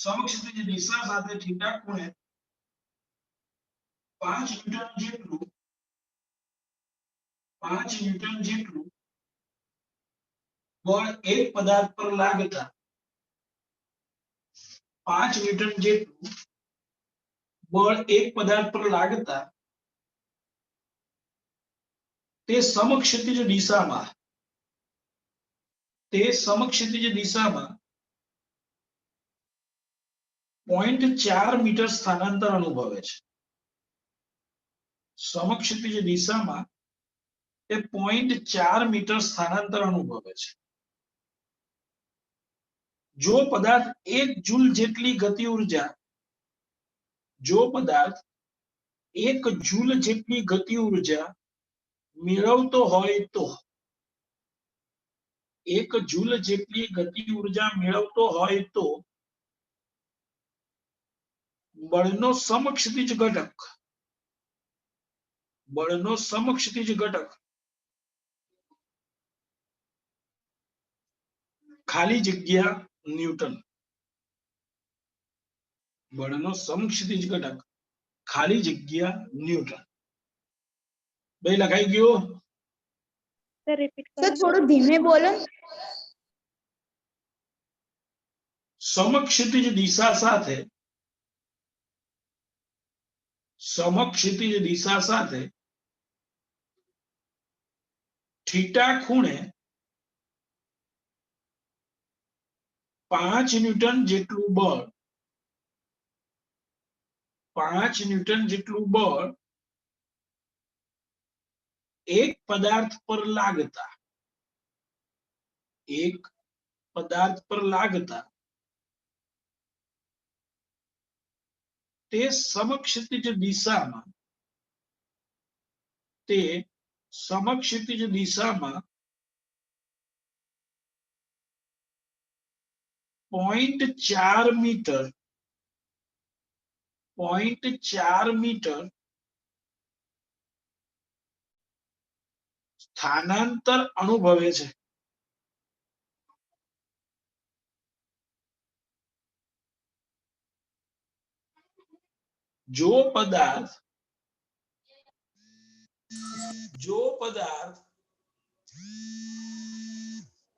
સમક્ષિતિજ દિશા સાથે થીટા ખૂણે 5 ન્યૂટન જેટલું બળ એક પદાર્થ પર લાગતા 5 ન્યૂટન જેટલું બળ એક પદાર્થ પર લાગતા તે સમક્ષિતિજ દિશામાં 0.4 મીટર સ્થાનાંતર અનુભવે છે. સમક્ષિતિજ દિશામાં તે 0.4 મીટર સ્થાનાંતર અનુભવે છે. જો પદાર્થ 1 જૂલ જેટલી ગતિ ઉર્જા મેળવતો હોય તો 1 જૂલ જેટલી ગતિ ઉર્જા મેળવતો હોય તો બળનો સમક્ષિતિજ ઘટક ખાલી જગ્યા ન્યૂટન. બળનો સમક્ષિતિજ ઘટક ખાલી જગ્યા ન્યૂટન. ભાઈ લખાઈ ગયો? સર રિપીટ સર થોડું ધીમે બોલો. સમક્ષિતિજ દિશા સાથે થીટા ખૂણે 5 ન્યૂટન જેટલું બળ એક પદાર્થ પર લાગતા તે સમક્ષિતિજ દિશામાં 0.4 મીટર સ્થાનાંતર અનુભવે છે. જો પદાર્થ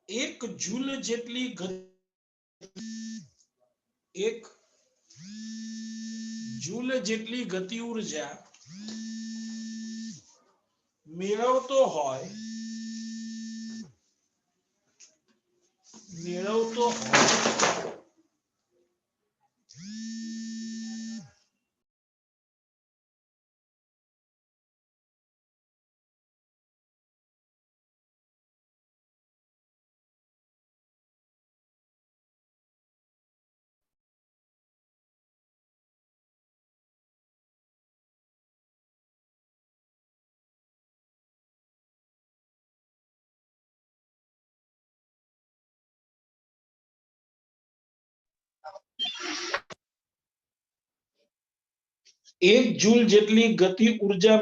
1 જૂલ જેટલી ગતિ ઉર્જા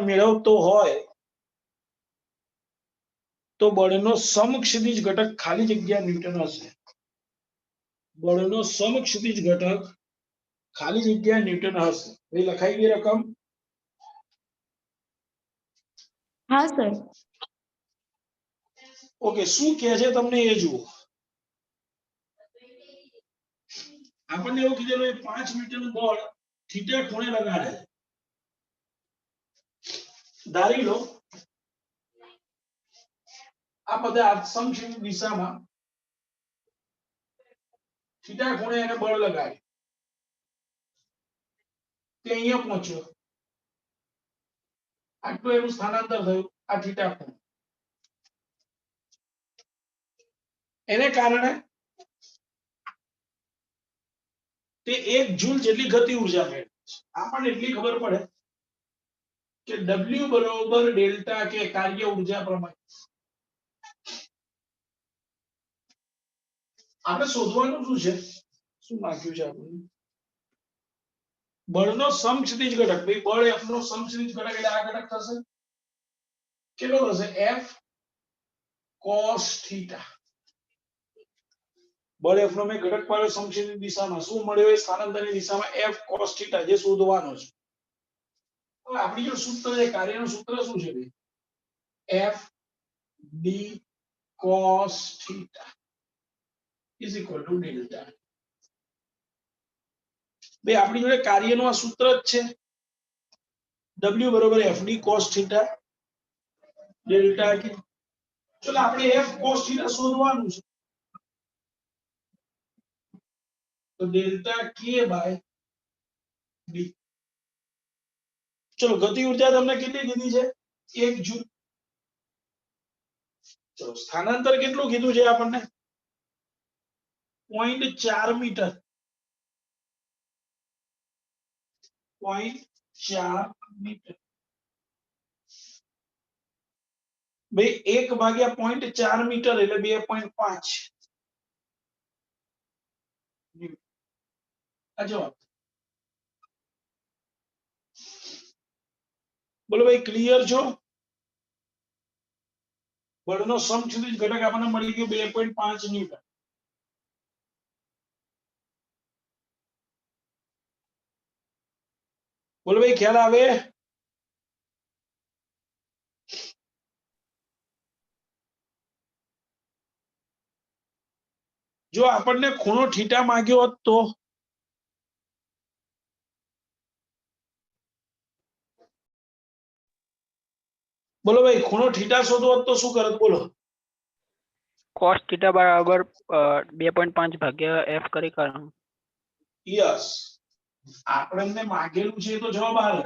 મેળવતો હોય તો બળનો સમક્ષિતિજ ઘટક ખાલી જગ્યા ન્યૂટન હશે. બળનો સમક્ષિતિજ ઘટક ખાલી જગ્યા ન્યૂટન હશે. એ લખાઈ ગઈ રકમ? હા સર. ઓકે, શું કહે છે તમને એ જુઓ. આપણને એવું કીધેલું 5 મીટરનું બળ થીટા ખૂણે લગાડે છે. ધારી લો આ પદાર્થ સમક્ષિતિજ દિશામાં થીટા ખૂણે એને બળ લગાડ્યું. તે અહીંયા પહોંચ્યો. આટલું એનું સ્થાનાંતર થયું આ થીટા ખૂણે. એને કારણે તે 1 જૂલ જેટલી ગતિ ઉર્જા મેળવે છે. આપણને એટલી ખબર પડે કે W બરોબર ડેલ્ટા કે કાર્ય ઉર્જા પ્રમાણે આપણે શોધવાનું શું છે? શું માંગ્યું છે આપણને? બળનો સમક્ષિતિજ ઘટક. ભાઈ બળ F નો સમક્ષિતિજ ઘટક એટલે આ ઘટક થશે. કેટલો થશે? F cos θ બળ F નો મેં ઘટક પાડ્યો સમક્ષિતિજ દિશામાં શું મળ્યો એ સ્થાનાંતરની દિશામાં F cos θ જે શોધવાનો છે. હવે આપણી જો સૂત્ર છે કાર્યનું સૂત્ર શું છે ભાઈ? F d cos θ is equal to delta. બે આપણી જોડે કાર્યનું આ સૂત્ર જ છે. W બરોબર FD cos θ ડેલ્ટા કે. ચલો આપણે F cos θ શોધવાનું છે. તો ડેલ્ટા k બાય d. ચલો ગતિ ઊર્જા તમને કેટલી કીધી છે? 1 જૂલ. ચલો સ્થાનાંતર કેટલું કીધું છે આપણને? 0.4 મીટર. 0.4 મીટર. ભાઈ 1 ભાગ્યા 0.4 મીટર એટલે 2.5. આ જવાબ. બોલો ભાઈ ક્લિયર છો? બળનો સમક્ષિતિજ ઘટક આપણને મળી ગયો 2.5 ન્યૂટન. બોલો ભાઈ ખ્યાલ આવે? જો આપણને ખૂણો થીટા માંગ્યો હોત તો બોલો ભાઈ ખૂણો થીટા શોધવો હોત તો શું કરત? બોલો. cos θ બરાબર 2.5 ભાગ્યા f કરી કરવાનું. યસ આપણને માંગેલું છે તો જવાબ આવે.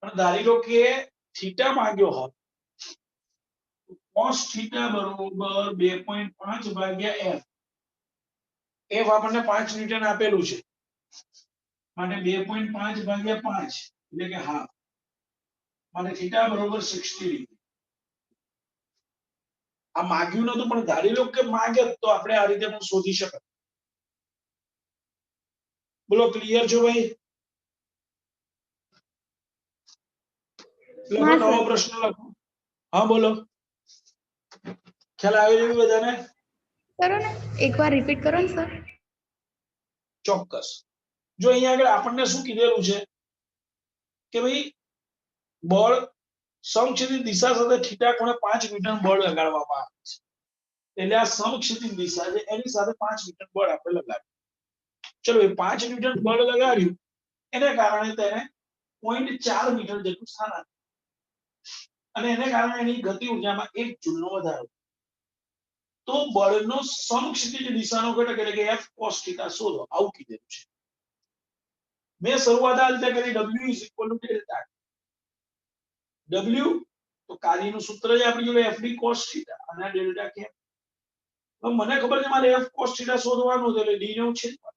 પણ ધારી લો કે થીટા માંગ્યો હોત cos θ બરોબર 2.5 ભાગ્યા f. f આપણને 5 ન્યૂટન આપેલું છે માટે 2.5 ભાગ્યા 5 એટલે કે હાફ. માટે થીટા બરોબર 60 ડિગ્રી. આ માંગ્યું નતું પણ ધારી લો કે માંગે તો આપણે આ રીતે પણ શોધી શકત. બોલો ક્લિયર છો ભાઈ? લખો હા, નવો સર. પ્રશ્ન લખો. હા બોલો. ખ્યાલ આવી રહ્યું બધાને? કરો ને એકવાર રિપીટ કરો ને સર. ચોક્કસ. જો અહીંયા આગળ આપણને શું કીધેલું છે કે ભાઈ બળ સમક્ષિતિજ દિશા સાથે થીટા ખૂણે 5 ન્યૂટન બળ લગાડવામાં આવે છે. એટલે આ સમક્ષિતિજ દિશા છે એની સાથે 5 ન્યૂટન બળ આપણે લગાડ્યું. ચલો એ 5 ન્યૂટન બળ લગાડ્યું એને કારણે તેને 0.4 મીટર જેટલું સ્થાનાંતર અને એને કારણે એની ગતિ ઊર્જામાં 1 જૂલનો વધારો. તો બળનો સમક્ષિતિજ દિશાનો ઘટક એટલે કે F cos θ શોધો આવું કીધેલું છે. મેં શરૂઆત આ રીતે કરી W delta. W તો કાર્યનું સૂત્ર છે આપણી જોડે FD cos θ અને ડેલ્ટા કે. હવે મને ખબર છે મારે F cos θ શોધવાનું છે એટલે D ને હું છેદમાં.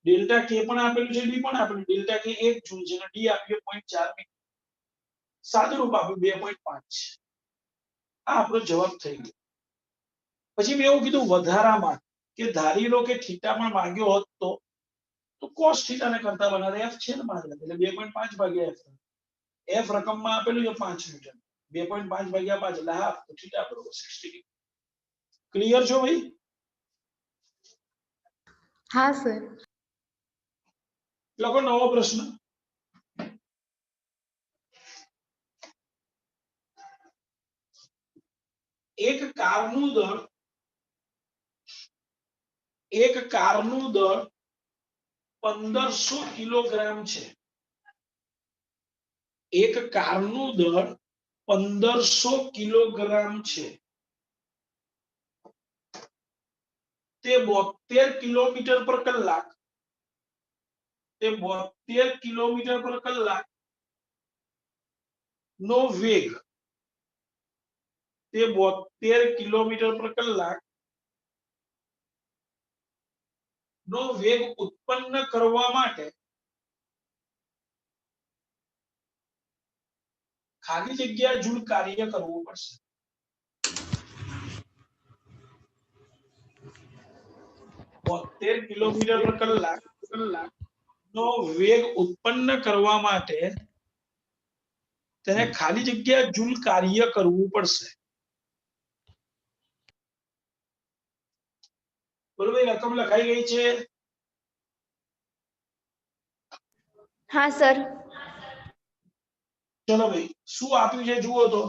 ડેલ્ટા કે પણ આપેલું છે D પણ આપેલું. ડેલ્ટા કે 1 જૂલ છે અને D આપ્યો 0.4 મીટર. સાદુરૂપ આપ્યું 2.5. આ આપણો જવાબ થઈ ગયો. પછી મેં એવું કીધું વધારામાં કે ધારી લો કે થીટા પણ માંગ્યો હોત તો cos θ ને કરતા બનાવે F છેદમાં એટલે 2.5 ભાગ્યા F. F રકમમાં આપેલું છે 5 ન્યૂટન. 2.5 ભાગ્યા 5 એટલે હાફ. તો થીટા બરોબર 60 ડિગ્રી. ક્લિયર છો ભાઈ? હા સર. લખો નવો પ્રશ્ન. એક કારનું દળ 1500 કિલોગ્રામ છે. એક કારનું દળ 1500 કિલોગ્રામ છે. તે 72 કિલોમીટર પર કલાક નો વેગ તે 72 કિલોમીટર પર કલાક નો વેગ ઉત્પન્ન કરવા માટે ખાલી જગ્યા જૂલ કાર્ય કરવું પડશે. કિલોમીટર પર કલાક નો વેગ ઉત્પન્ન કરવા માટે તેને ખાલી જગ્યા જૂલ કાર્ય કરવું પડશે. બોલો ભાઈ રકમ લખાઈ ગઈ છે? હા સર. ચલો ભાઈ શું આપ્યું છે જુઓ તો.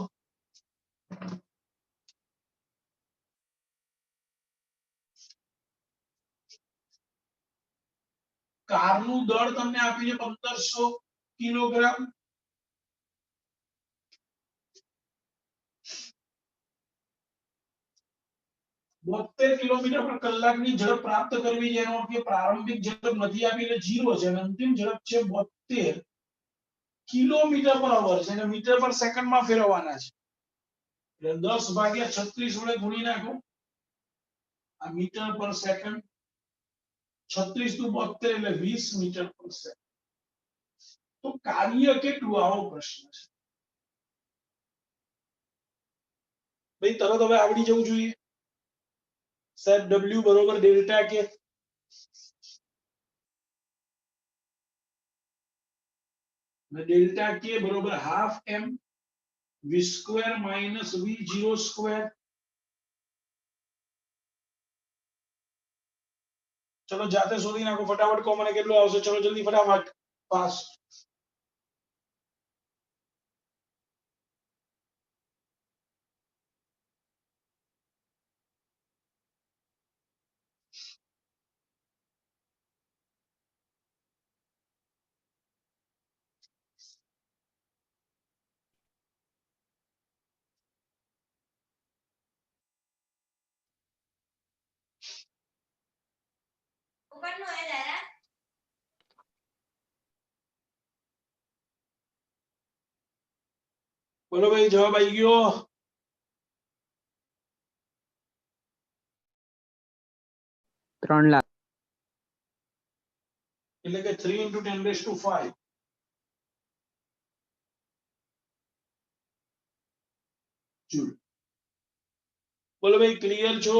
કારનું દળ તમને આપ્યું છે 1500 કિલોગ્રામ. બોતેર કિલોમીટર પર કલાકની ઝડપ પ્રાપ્ત કરવી છે. એનો અર્થ કે પ્રારંભિક ઝડપ નથી આપી એટલે 0 છે અને અંતિમ ઝડપ છે 72 કિલોમીટર પર અવર છે અને મીટર પર સેકન્ડમાં ફેરવવાના છે. એટલે 10 ભાગ્યા 36 વડે ગુણી નાખો. આ મીટર પર સેકન્ડ 36 નું 72 એટલે 20 મીટર પર સેકન્ડ. તો કાર્ય કેટલું આવો પ્રશ્ન છે ભાઈ. તરત હવે આવડી જવું જોઈએ સાહેબ. W બરોબર ડેલ્ટા કે ડેલ્ટા કે બરોબર half m v square minus v0 square. ચલો જાતે શોધી નાખો ફટાફટ. કો મને કેટલું આવશે? ચલો જલ્દી ફટાફટ. ફાસ્ટ. બોલો ભાઈ જવાબ આવી ગયો? ₹3,00,000. એટલે કે 3 × 10⁵ જૂલ. બોલો ભાઈ ક્લિયર છો?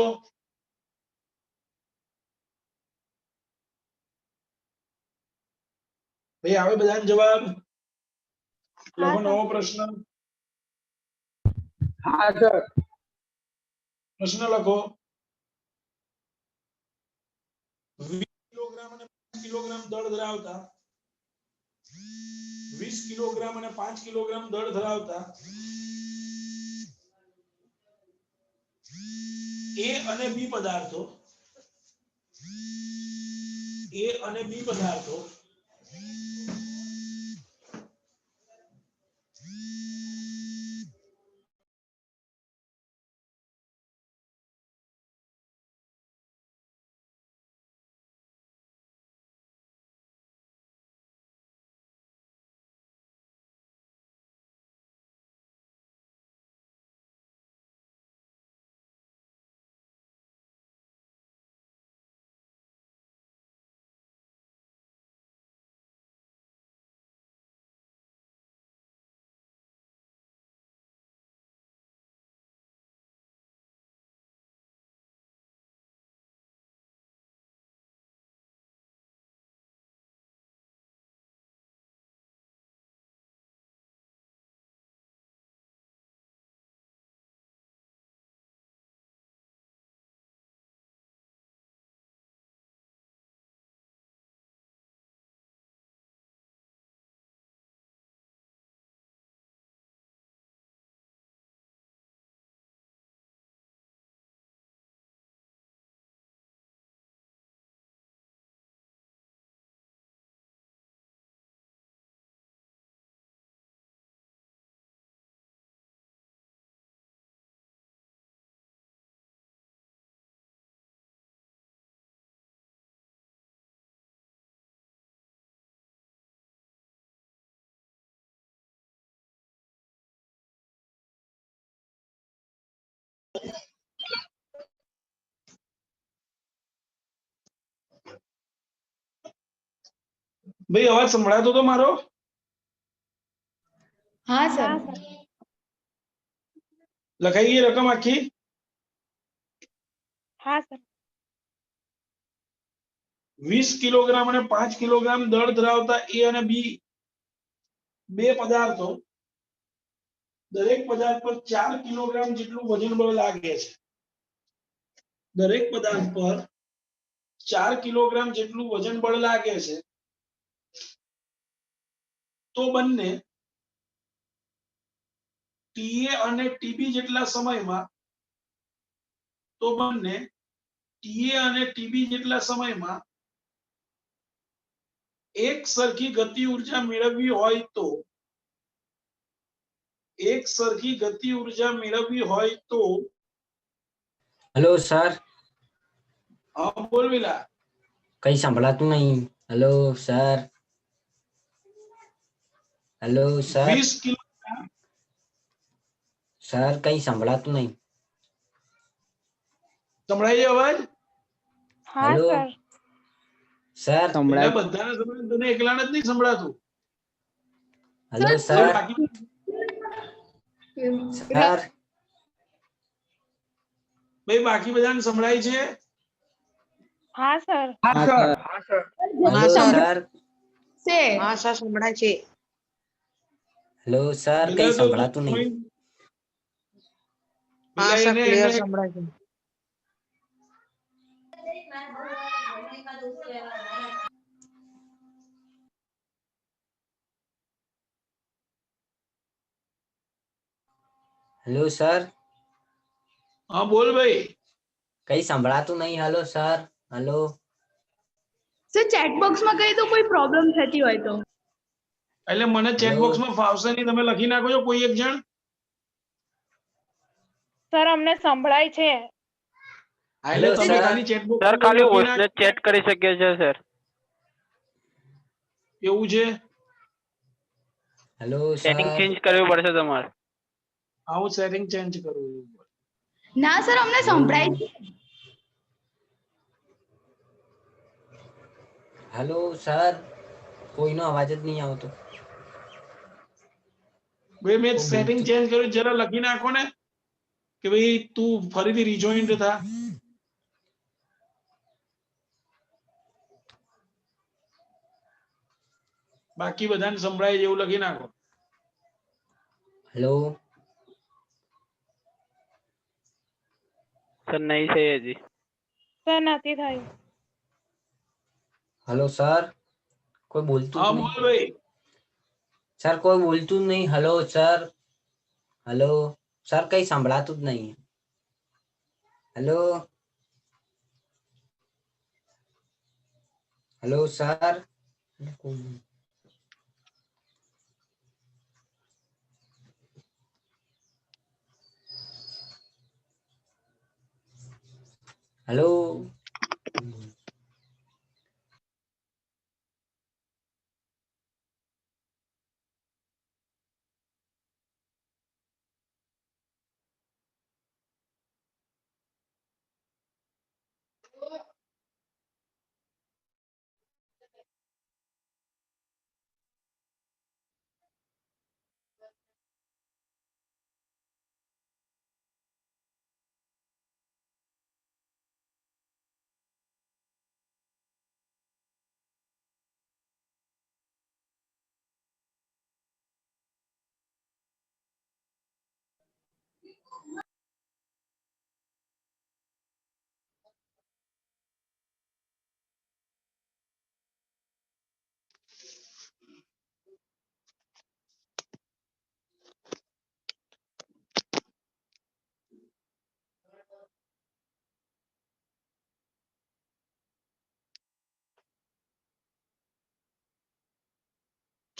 ભાઈ આવે બધાને જવાબ? લખો હા, નવો પ્રશ્ન. હા સર. પ્રશ્ન લખો. 20 કિલોગ્રામ અને 5 કિલોગ્રામ દળ ધરાવતા 20 કિલોગ્રામ અને 5 કિલોગ્રામ દળ ધરાવતા A અને B પદાર્થો ભાઈ અવાજ સંભળાતો તો મારો? હા સર. હા સર. લખાઈ ગઈ રકમ આખી? હા સર. 20 કિલોગ્રામ અને 5 કિલોગ્રામ દળ ધરાવતા A અને B બે પદાર્થો દરેક પદાર્થ પર 4 કિલોગ્રામ જેટલું વજન બળ લાગે છે. દરેક પદાર્થ પર 4 કિલોગ્રામ જેટલું વજન બળ લાગે છે તો બંને TA અને TB જેટલા સમયમાં એક સરખી ગતિ ઉર્જા મેળવવી હોય તો હેલો સર, હા બોલ વિલા. કઈ સંભળાતું નહીં. Hello sir, hello sir, 20 kilo sir કઈ સંભળાતું નહીં. સંભળાય છે અવાજ? હા હેલો સર. સર, એટલે બધાને સંભળાય, તને એકલાને જ નહીં સંભળાતું. હેલો ભાઈ સર, બાકી સર, બધાને સંભળાય છે? હા સર. હેલો સર, હા સર સંભળાય છે. હેલો સર કઈ પેલા તો સંભળાતું નહીં. હા પેલા સર એને ક્લિયર એને સંભળાય છે. હેલો સર, હા બોલ ભાઈ. કઈ સંભળાતું નહીં. Hello sir, hello sir chat બોક્સમાં કહી દો કોઈ પ્રોબ્લેમ થતી હોય તો. એટલે મને ચેટ હેલો બોક્સમાં ફાવશે નહીં, તમે લખી નાખો છો કોઈ એક જણ. સર અમને સંભળાય છે. હા, એટલે હેલો તમે સર, ખાલી ચેટ બોક્સ સર ખાલી વોઇસને ચેટ કરી શકીએ છીએ સર. એવું છે. હેલો સેટિંગ સર, ચેન્જ કરવી પડશે તમારે. આવું સેટિંગ ચેન્જ કરવું. ના સર અમને હેલો સંભળાય છે. હેલો સર, કોઈનો અવાજ જ નહીં આવતો. ભાઈ મેં કોઈ સેટિંગ બોલતું ચેન્જ કર્યું, જરા લખી નાખો ને કે ભાઈ તું ફરીથી રિજોઈન્ડ થા. બાકી બધાને સંભળાય છે એવું લખી નાખો. હેલો સર નહીં છે હજી. સર નથી થયું. હેલો સર, કોઈ બોલતું જ હા નહીં. બોલ ભાઈ. સર કોઈ બોલતું જ નહીં. હેલો સર, હેલો સર કઈ સંભળાતું જ નહીં. હેલો હેલો સર, હેલો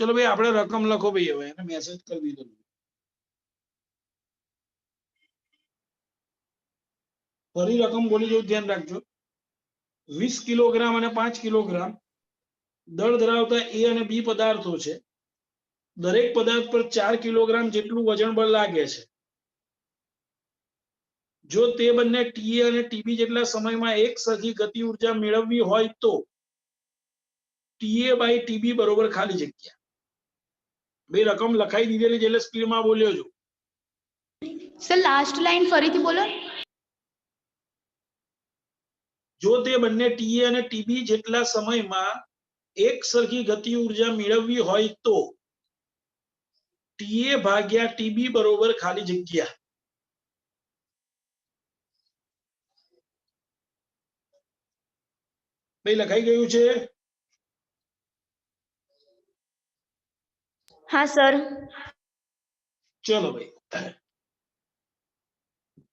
ચલો ભાઈ આપણે રકમ લખો ભાઈ, હવે એને મેસેજ કરી દીધો. ફરી રકમ બોલી જવું ધ્યાન રાખજો. 20 કિલોગ્રામ અને 5 કિલોગ્રામ દળ ધરાવતા A અને B પદાર્થો છે. દરેક પદાર્થ પર 4 કિલોગ્રામ જેટલું વજન બળ લાગે છે. જો તે બંને TA અને TB જેટલા સમયમાં એક સરખી ગતિ ઉર્જા મેળવવી હોય તો TA બાય TB બરોબર ખાલી જગ્યા. બે રકમ લખાઈ દીધેલી છે એટલે સ્પીડમાં બોલ્યો છું. સર લાસ્ટ લાઈન ફરીથી બોલો. જો તે બંને TA અને TB જેટલા સમયમાં એક સરખી ગતિ ઉર્જા મેળવવી હોય તો TA ભાગ્યા TB બરોબર ખાલી જગ્યા. ભાઈ લખાઈ ગયું છે? હા સર. ચલો ભાઈ,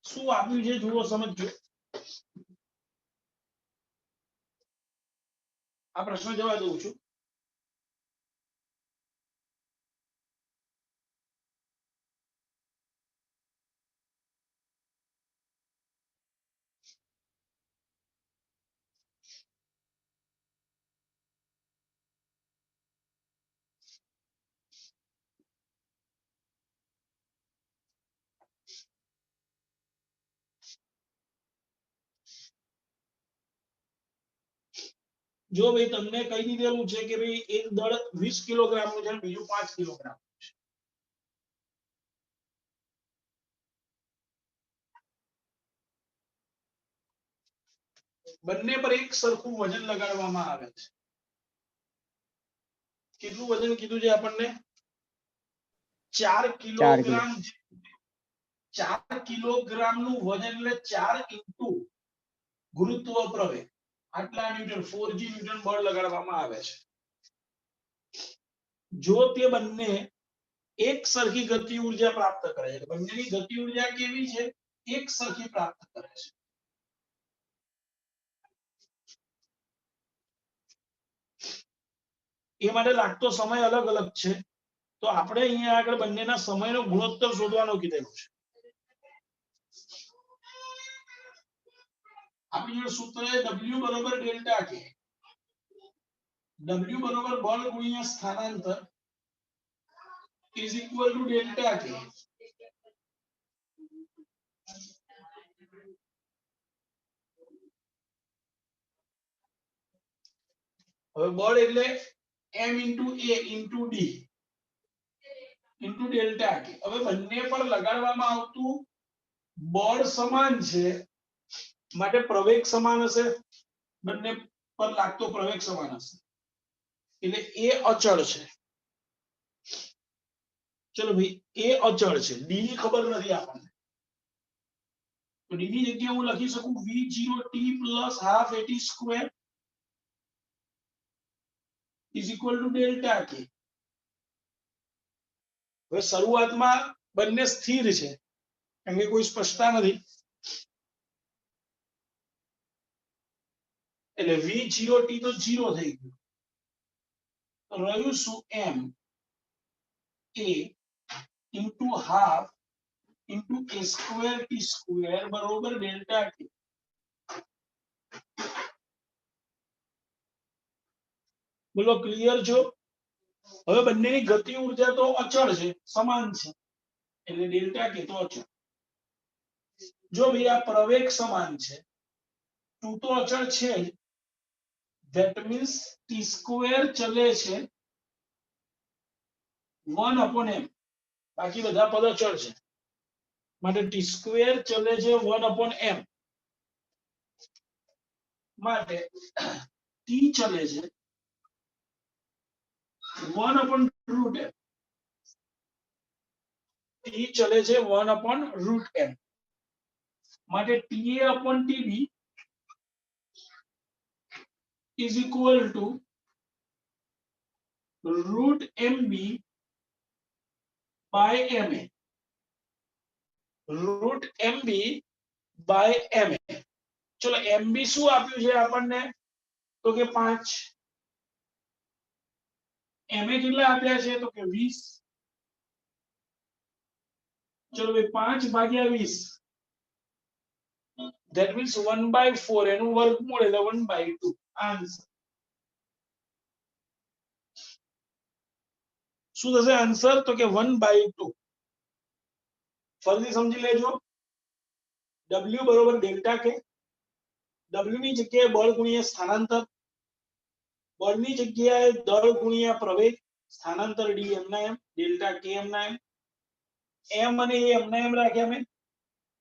શું આપ્યું છે જુઓ, સમજો. આ પ્રશ્ન જવા દઉં છું. જો ભાઈ તમને કહી દીધેલું છે કે ભાઈ એક દળ 20 કિલોગ્રામ નું છે અને બીજું 5 કિલોગ્રામ. બંને પર એક સરખું વજન લગાડવામાં આવે છે. કેટલું વજન કીધું છે આપણને? 4 કિલોગ્રામ. 4 કિલોગ્રામ નું વજન એટલે 4 ઇન્ટુ ગુરુત્વ પ્રવેગ, આટલા ન્યૂટન 4g ન્યૂટન બળ લગાડવામાં આવે છે. જો તે બંને એક સરખી ગતિ ઉર્જા પ્રાપ્ત કરે છે, બંનેની ગતિ ઉર્જા કેવી છે? એક સરખી પ્રાપ્ત કરે છે. એ માટે લાગતો સમય અલગ અલગ છે. તો આપણે અહીંયા આગળ બંનેના સમયનો ગુણોત્તર શોધવાનો કીધેલું છે. આપણી જોડે સૂત્ર છે W બરોબર ડેલ્ટા કે. W બરોબર બળ ગુણ્યા સ્થાનાંતર is equal to ડેલ્ટા કે. હવે બળ એટલે m into a into d into delta કે. હવે બંને પર લગાડવામાં આવતું બળ સમાન છે માટે પ્રવેગ સમાન હશે. બંને પર લાગતો પ્રવેગ સમાન હશે એટલે એ અચળ છે. ચલો ભાઈ, એ અચળ છે. d ની ખબર નથી આપણને, તો d ની જગ્યાએ હું લખી શકું v0t plus half at square is equal to delta કે. હવે શરૂઆતમાં બંને સ્થિર છે કેમ કે કોઈ સ્પષ્ટતા નથી, એટલે v0t તો 0 થઈ ગયું. તો રહ્યું શું? m a into half into a square t square બરોબર ડેલ્ટા કે. બોલો ક્લિયર છો? હવે બંનેની ગતિ ઉર્જા તો અચળ છે, સમાન છે, એટલે ડેલ્ટા કે તો અચળ. જો ભાઈ આ પ્રવેગ સમાન છે, તું તો અચળ છે જ, that means t square ચલે છે 1/m, બાકી બધા પદ અચળ છે માટે t square ચલે છે 1/m, માટે t ચલે છે 1/√m. t ચલે છે 1/√m માટે ta/tb is equal to √mb by ma. √mb by ma. ચલો mb શું આપ્યું છે આપણને? તો કે 5. ma કેટલા આપ્યા છે? તો કે 20. ચલો ભાઈ 5 ભાગ્યા 20, that means 1/4, એનું વર્ગમૂળ એટલે 1/2. આન્સર શું થશે? આન્સર તો કે 1/2. ફરીથી સમજી લેજો. w બરોબર ડેલ્ટા કે. w ની જગ્યાએ બળ ગુણ્યા સ્થાનાંતર, બળની જગ્યાએ દળ ગુણ્યા પ્રવેગ, સ્થાનાંતર d m ના m, ડેલ્ટા k m ના m. m અને a m ના m રાખ્યા મેં.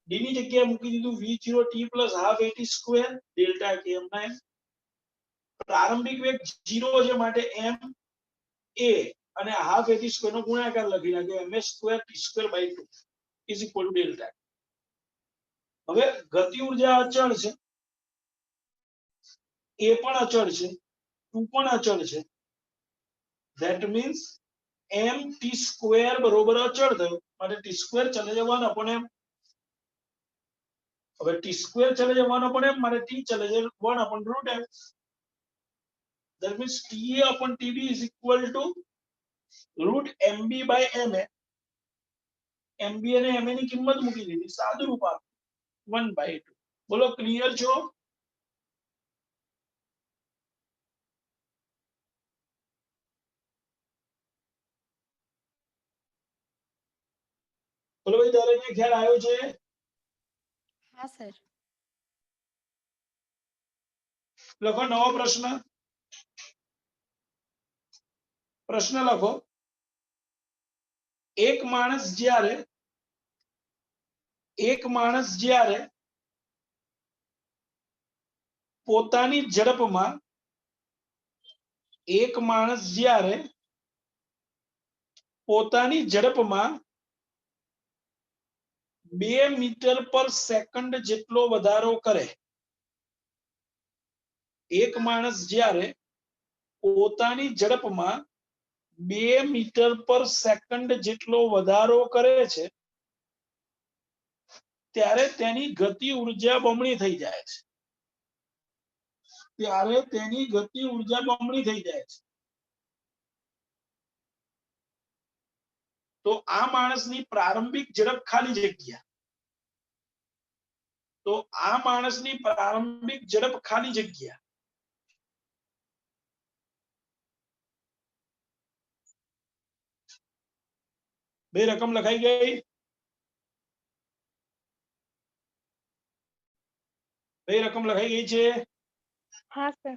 d ની જગ્યાએ મૂકી દીધું v0t plus half at square delta k m ના m. પ્રારંભિક વેગ 0 છે માટે m a અને half at square નો ગુણાકાર લખી નાખ્યો ms square t square by 2 is equal to delta. હવે ગતિ ઉર્જા અચળ છે એ પણ અચળ છે, 2 પણ અચળ છે. ધેટ મીન્સ mt² બરોબર અચળ થયો, માટે t² ચલે છે 1/m. હવે t² ચલે છે 1/m, માટે t ચલે છે 1/√m. That means ta/tb is equal to √mb/ma. mb અને ma ની કિંમત મૂકી દીધી, સાદું રૂપ આપ્યું 1/2. બોલો ક્લિયર છો? બોલો ભાઈ, દરેકને ખ્યાલ આવ્યો છે? હા સર. લખો નવો પ્રશ્ન. પ્રશ્ન લખો. એક માણસ જ્યારે પોતાની ઝડપમાં 2 મીટર પર સેકન્ડ જેટલો વધારો કરે. એક માણસ જ્યારે પોતાની ઝડપમાં 2 મીટર પર સેકન્ડ જેટલો વધારો કરે છે, ત્યારે તેની ગતિ ઉર્જા બમણી થઈ જાય છે. તો આ માણસની પ્રારંભિક ઝડપ ખાલી જગ્યા. બે રકમ લખાઈ ગઈ. છે. હા સર.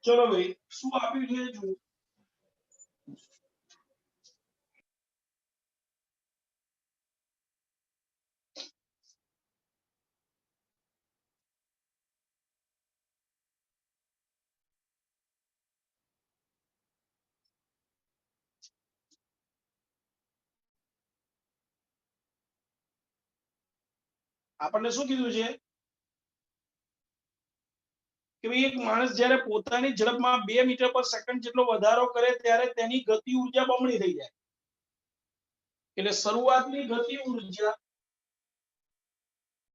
ચલો ભાઈ, શું આપ્યું છે જુઓ. આપણને શું કીધું છે કે ભાઈ એક માણસ જ્યારે પોતાની ઝડપમાં 2 મીટર પર સેકન્ડ જેટલો વધારો કરે ત્યારે તેની ગતિ ઉર્જા બમણી થઈ જાય. એટલે શરૂઆતની ગતિ ઉર્જા